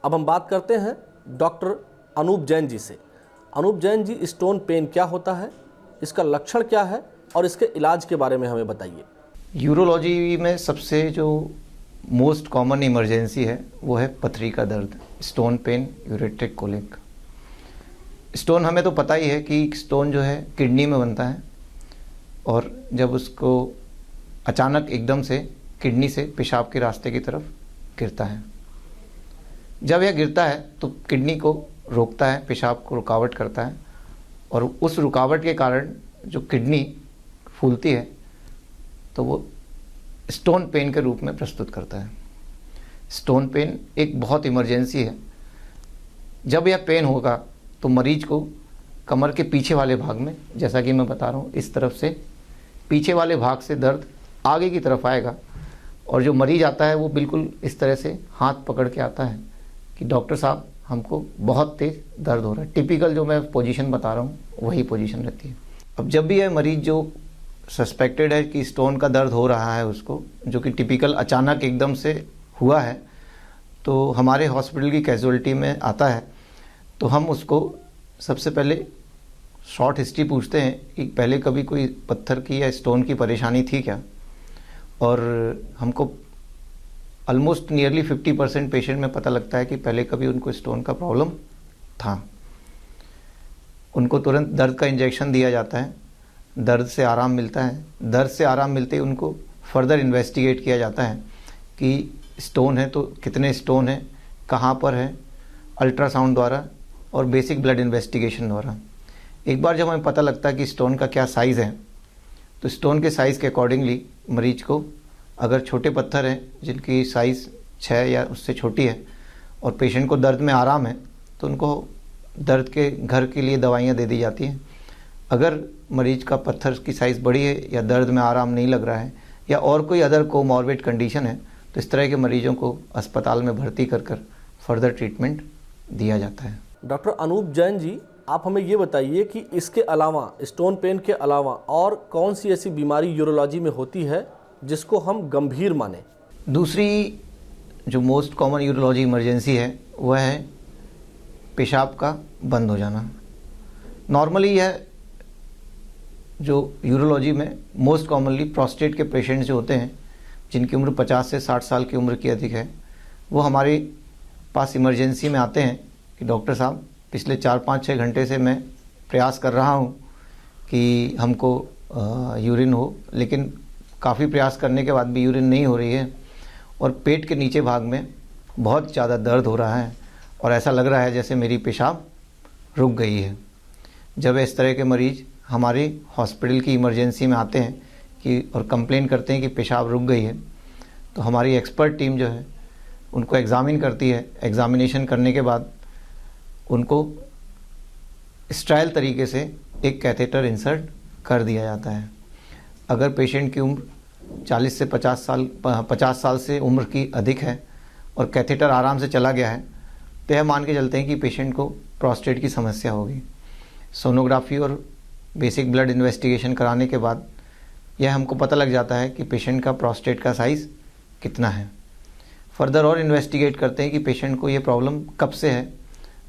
अब हम बात करते हैं डॉक्टर अनूप जैन जी से। अनूप जैन जी, स्टोन पेन क्या होता है, इसका लक्षण क्या है और इसके इलाज के बारे में हमें बताइए। यूरोलॉजी में सबसे जो मोस्ट कॉमन इमरजेंसी है वो है पथरी का दर्द, stone pain, ureteric colic. Stone हमें तो पता ही है कि स्टोन जो है किडनी में बनता है और जब उसको अचानक एकदम से किडनी से पेशाब के रास्ते की तरफ गिरता है। जब यह गिरता है तो किडनी को रोकता है, पेशाब को रुकावट करता है और उस रुकावट के कारण जो किडनी फूलती है तो वो स्टोन पेन के रूप में प्रस्तुत करता है। स्टोन पेन एक बहुत इमरजेंसी है। जब यह पेन होगा तो मरीज को कमर के पीछे वाले भाग में, जैसा कि मैं बता रहा हूँ, इस तरफ से पीछे वाले भाग से दर्द आगे की तरफ आएगा और जो मरीज आता है वो बिल्कुल इस तरह से हाथ पकड़ के आता है कि डॉक्टर साहब हमको बहुत तेज़ दर्द हो रहा है। टिपिकल जो मैं पोजीशन बता रहा हूँ वही पोजीशन रहती है। अब जब भी यह मरीज जो सस्पेक्टेड है कि स्टोन का दर्द हो रहा है उसको, जो कि टिपिकल अचानक एकदम से हुआ है, तो हमारे हॉस्पिटल की कैजुअलिटी में आता है तो हम उसको सबसे पहले शॉर्ट हिस्ट्री पूछते हैं कि पहले कभी कोई पत्थर की या स्टोन की परेशानी थी क्या। और हमको ऑलमोस्ट नियरली 50% पेशेंट में पता लगता है कि पहले कभी उनको स्टोन का प्रॉब्लम था। उनको तुरंत दर्द का इंजेक्शन दिया जाता है, दर्द से आराम मिलता है। दर्द से आराम मिलते ही उनको फर्दर इन्वेस्टिगेट किया जाता है कि स्टोन है तो कितने स्टोन है, कहाँ पर है, अल्ट्रासाउंड द्वारा और बेसिक ब्लड इन्वेस्टिगेशन द्वारा। एक बार जब हमें पता लगता है कि स्टोन का क्या साइज़ है तो स्टोन के साइज़ के अकॉर्डिंगली मरीज को, अगर छोटे पत्थर हैं जिनकी साइज़ 6 या उससे छोटी है और पेशेंट को दर्द में आराम है तो उनको दर्द के घर के लिए दवाइयाँ दे दी जाती हैं। अगर मरीज का पत्थर की साइज़ बड़ी है या दर्द में आराम नहीं लग रहा है या और कोई अदर कोमॉर्बिड कंडीशन है तो इस तरह के मरीजों को अस्पताल में भर्ती कर फर्दर ट्रीटमेंट दिया जाता है। डॉक्टर अनूप जैन जी, आप हमें ये बताइए कि इसके अलावा, स्टोन पेन के अलावा और कौन सी ऐसी बीमारी यूरोलॉजी में होती है जिसको हम गंभीर माने। दूसरी जो मोस्ट कॉमन यूरोलॉजी इमरजेंसी है वह है पेशाब का बंद हो जाना। नॉर्मली यह जो यूरोलॉजी में मोस्ट कॉमनली प्रोस्टेट के पेशेंट्स जो होते हैं जिनकी उम्र 50 से 60 साल की उम्र की अधिक है, वो हमारे पास इमरजेंसी में आते हैं कि डॉक्टर साहब पिछले 4-5-6 घंटे से मैं प्रयास कर रहा हूँ कि हमको यूरिन हो, लेकिन काफ़ी प्रयास करने के बाद भी यूरिन नहीं हो रही है और पेट के नीचे भाग में बहुत ज़्यादा दर्द हो रहा है और ऐसा लग रहा है जैसे मेरी पेशाब रुक गई है। जब इस तरह के मरीज़ हमारे हॉस्पिटल की इमरजेंसी में आते हैं कि और कंप्लेन करते हैं कि पेशाब रुक गई है, तो हमारी एक्सपर्ट टीम जो है उनको एग्ज़ामिन करती है। एग्ज़ामिनेशन करने के बाद उनको स्टाइल तरीके से एक कैथेटर इंसर्ट कर दिया जाता है। अगर पेशेंट की उम्र 40 से 50 साल से उम्र की अधिक है और कैथेटर आराम से चला गया है तो यह मान के चलते हैं कि पेशेंट को प्रोस्टेट की समस्या होगी। सोनोग्राफी और बेसिक ब्लड इन्वेस्टिगेशन कराने के बाद यह हमको पता लग जाता है कि पेशेंट का प्रोस्टेट का साइज़ कितना है। फर्दर और इन्वेस्टिगेट करते हैं कि पेशेंट को ये प्रॉब्लम कब से है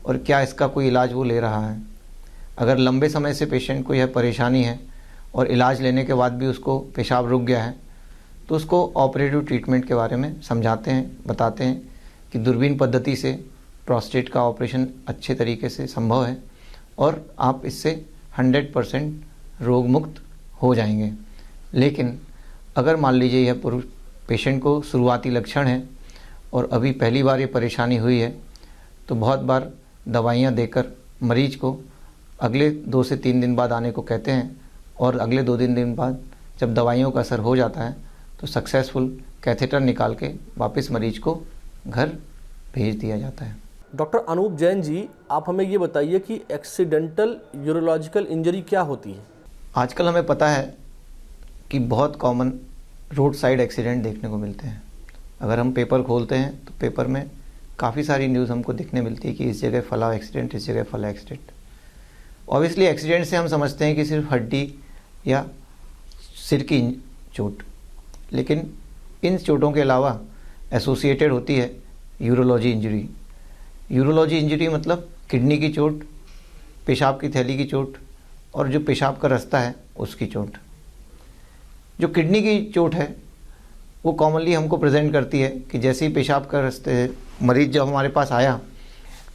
और क्या इसका कोई इलाज वो ले रहा है। अगर लंबे समय से पेशेंट को यह परेशानी है और इलाज लेने के बाद भी उसको पेशाब रुक गया है तो उसको ऑपरेटिव ट्रीटमेंट के बारे में समझाते हैं, बताते हैं कि दूरबीन पद्धति से प्रोस्टेट का ऑपरेशन अच्छे तरीके से संभव है और आप इससे 100% रोग मुक्त हो जाएंगे। लेकिन अगर मान लीजिए यह पेशेंट को शुरुआती लक्षण है और अभी पहली बार ये परेशानी हुई है तो बहुत बार दवाइयाँ देकर मरीज को अगले 2 से 3 दिन बाद आने को कहते हैं और अगले 2-3 दिन बाद जब दवाइयों का असर हो जाता है तो सक्सेसफुल कैथेटर निकाल के वापस मरीज को घर भेज दिया जाता है। डॉक्टर अनूप जैन जी, आप हमें ये बताइए कि एक्सीडेंटल यूरोलॉजिकल इंजरी क्या होती है। आजकल हमें पता है कि बहुत कॉमन रोड साइड एक्सीडेंट देखने को मिलते हैं। अगर हम पेपर खोलते हैं तो पेपर में काफ़ी सारी न्यूज़ हमको दिखने मिलती है कि इस जगह फला एक्सीडेंट, इस जगह फला एक्सीडेंट। ऑब्वियसली एक्सीडेंट से हम समझते हैं कि सिर्फ हड्डी या सिर की चोट, लेकिन इन चोटों के अलावा एसोसिएटेड होती है यूरोलॉजी इंजरी। यूरोलॉजी इंजरी मतलब किडनी की चोट, पेशाब की थैली की चोट और जो पेशाब का रास्ता है उसकी चोट। जो किडनी की चोट है वो कॉमनली हमको प्रेजेंट करती है कि जैसे ही पेशाब का रास्ते मरीज़ जब हमारे पास आया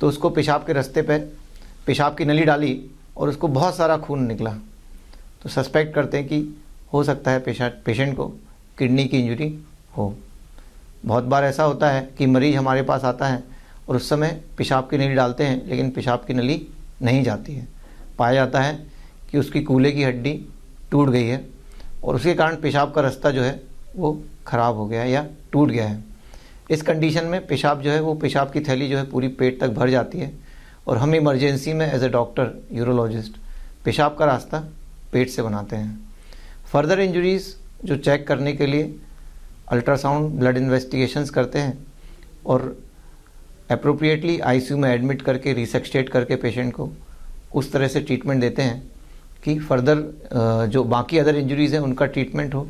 तो उसको पेशाब के रास्ते पे पेशाब की नली डाली और उसको बहुत सारा खून निकला, तो सस्पेक्ट करते हैं कि हो सकता है पेशेंट को किडनी की इंजरी हो। बहुत बार ऐसा होता है कि मरीज़ हमारे पास आता है और उस समय पेशाब की नली डालते हैं लेकिन पेशाब की नली नहीं जाती है। पाया जाता है कि उसकी कूल्हे की हड्डी टूट गई है और उसके कारण पेशाब का रास्ता जो है वो ख़राब हो गया है या टूट गया है। इस कंडीशन में पेशाब जो है वो पेशाब की थैली जो है पूरी पेट तक भर जाती है और हम इमरजेंसी में एज ए डॉक्टर यूरोलॉजिस्ट पेशाब का रास्ता पेट से बनाते हैं। फर्दर इंजरीज़ जो चेक करने के लिए अल्ट्रासाउंड ब्लड इन्वेस्टिगेशंस करते हैं और अप्रोप्रिएटली आईसीयू में एडमिट करके रिसेक्सटेट करके पेशेंट को उस तरह से ट्रीटमेंट देते हैं कि फर्दर जो बाकी अदर इंजरीज़ हैं उनका ट्रीटमेंट हो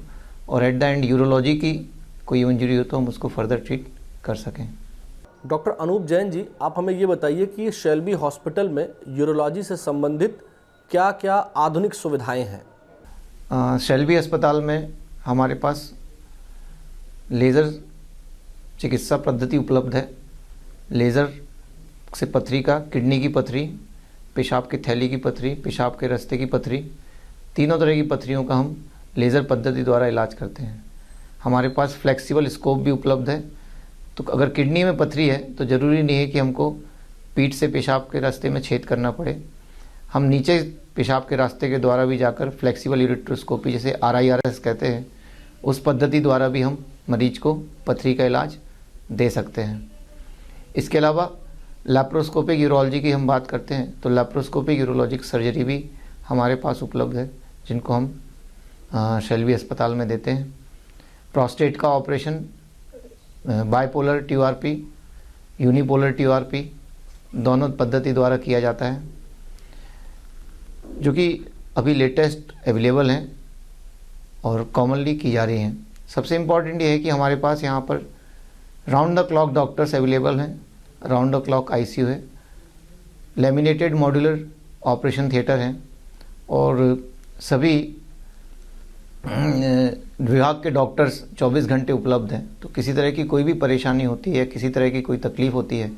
और एट द एंड यूरोलॉजी की कोई इंजरी हो तो हम उसको फर्दर ट्रीट कर सकें। डॉक्टर अनूप जैन जी, आप हमें ये बताइए कि शेल्बी हॉस्पिटल में यूरोलॉजी से संबंधित क्या क्या आधुनिक सुविधाएं हैं? शेल्बी अस्पताल में हमारे पास लेज़र चिकित्सा पद्धति उपलब्ध है। लेज़र से पथरी का, किडनी की पथरी, पेशाब की थैली की पथरी, पेशाब के रास्ते की पथरी, तीनों तरह की पथरियों का हम लेज़र पद्धति द्वारा इलाज करते हैं। हमारे पास फ्लेक्सिबल स्कोप भी उपलब्ध है, तो अगर किडनी में पथरी है तो ज़रूरी नहीं है कि हमको पीठ से पेशाब के रास्ते में छेद करना पड़े। हम नीचे पेशाब के रास्ते के द्वारा भी जाकर फ्लेक्सिबल यूरेट्रोस्कोपी, जैसे RIRS कहते हैं, उस पद्धति द्वारा भी हम मरीज को पथरी का इलाज दे सकते हैं। इसके अलावा लैप्रोस्कोपिक यूरोलॉजी की हम बात करते हैं तो लैप्रोस्कोपिक यूरोलॉजिक सर्जरी भी हमारे पास उपलब्ध है, जिनको हम शेल्बी अस्पताल में देते हैं। प्रोस्टेट का operation bipolar TURP, unipolar TURP दोनों पद्धति द्वारा किया जाता है, जो कि अभी लेटेस्ट अवेलेबल हैं और कॉमनली की जा रही हैं। सबसे इम्पॉर्टेंट ये है कि हमारे पास यहाँ पर round the clock doctors available हैं, राउंड द क्लॉक ICU है, लेमिनेटेड मॉड्यूलर ऑपरेशन थिएटर हैं और सभी विभाग के डॉक्टर्स 24 घंटे उपलब्ध हैं। तो किसी तरह की कोई भी परेशानी होती है, किसी तरह की कोई तकलीफ़ होती है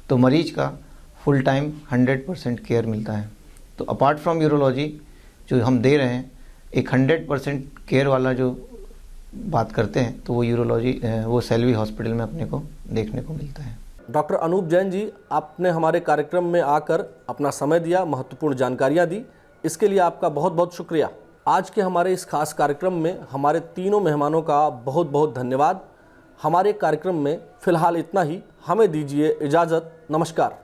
तो मरीज का फुल टाइम 100% केयर मिलता है। तो अपार्ट फ्रॉम यूरोलॉजी जो हम दे रहे हैं, एक 100% केयर वाला जो बात करते हैं तो वो यूरोलॉजी वो शेल्बी हॉस्पिटल में अपने को देखने को मिलता है। डॉक्टर अनूप जैन जी, आपने हमारे कार्यक्रम में आकर अपना समय दिया, महत्वपूर्ण जानकारियां दी, इसके लिए आपका बहुत बहुत शुक्रिया। आज के हमारे इस खास कार्यक्रम में हमारे तीनों मेहमानों का बहुत बहुत धन्यवाद। हमारे कार्यक्रम में फ़िलहाल इतना ही, हमें दीजिए इजाज़त। नमस्कार।